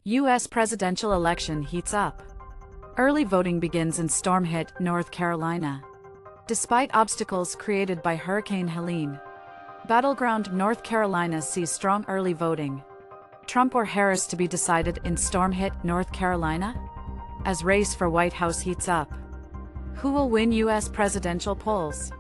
U.S. presidential election heats up. Early voting begins in storm-hit North Carolina. Despite obstacles created by Hurricane Helene, battleground North Carolina sees strong early voting. Trump or Harris to be decided in storm-hit North Carolina? As race for White House heats up, who will win U.S. presidential polls?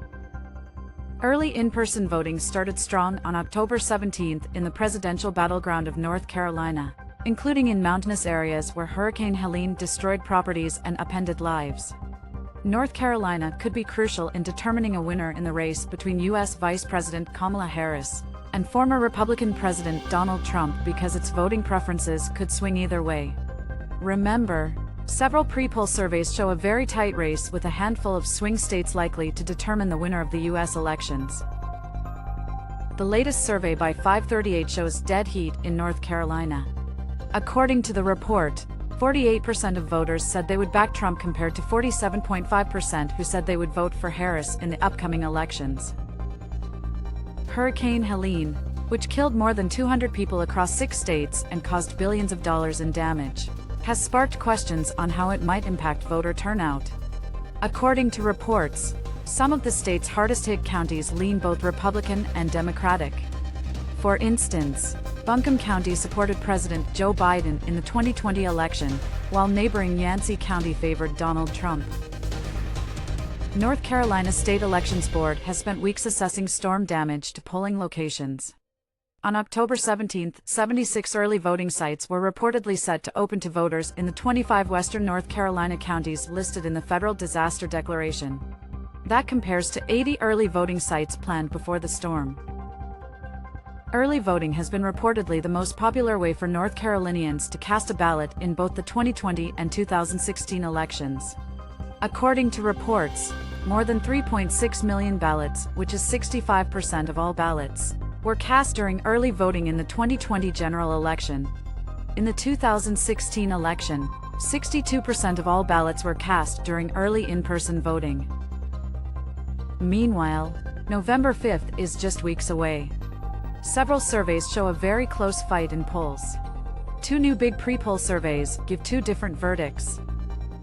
Early in-person voting started strong on October 17 in the presidential battleground of North Carolina, including in mountainous areas where Hurricane Helene destroyed properties and upended lives. North Carolina could be crucial in determining a winner in the race between U.S. Vice President Kamala Harris and former Republican President Donald Trump because its voting preferences could swing either way. Remember, several pre-poll surveys show a very tight race with a handful of swing states likely to determine the winner of the U.S. elections. The latest survey by 538 shows dead heat in North Carolina. According to the report, 48% of voters said they would back Trump compared to 47.5% who said they would vote for Harris in the upcoming elections. Hurricane Helene, which killed more than 200 people across 6 states and caused billions of dollars in damage, has sparked questions on how it might impact voter turnout. According to reports, some of the state's hardest-hit counties lean both Republican and Democratic. For instance, Buncombe County supported President Joe Biden in the 2020 election, while neighboring Yancey County favored Donald Trump. North Carolina State Elections Board has spent weeks assessing storm damage to polling locations. On October 17, 76 early voting sites were reportedly set to open to voters in the 25 western North Carolina counties listed in the Federal Disaster Declaration. That compares to 80 early voting sites planned before the storm. Early voting has been reportedly the most popular way for North Carolinians to cast a ballot in both the 2020 and 2016 elections. According to reports, more than 3.6 million ballots, which is 65% of all ballots, were cast during early voting in the 2020 general election. In the 2016 election, 62% of all ballots were cast during early in-person voting. Meanwhile, November 5th is just weeks away. Several surveys show a very close fight in polls. 2 new big pre-poll surveys give 2 different verdicts.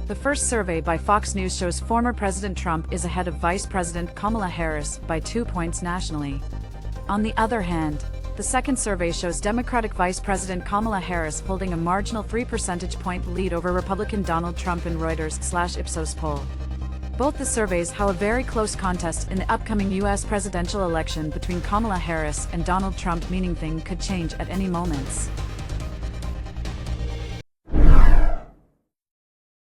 The first survey by Fox News shows former President Trump is ahead of Vice President Kamala Harris by 2 points nationally. On the other hand, the second survey shows Democratic Vice President Kamala Harris holding a marginal 3 percentage point lead over Republican Donald Trump in Reuters/Ipsos poll. Both the surveys have a very close contest in the upcoming U.S. presidential election between Kamala Harris and Donald Trump, meaning things could change at any moment.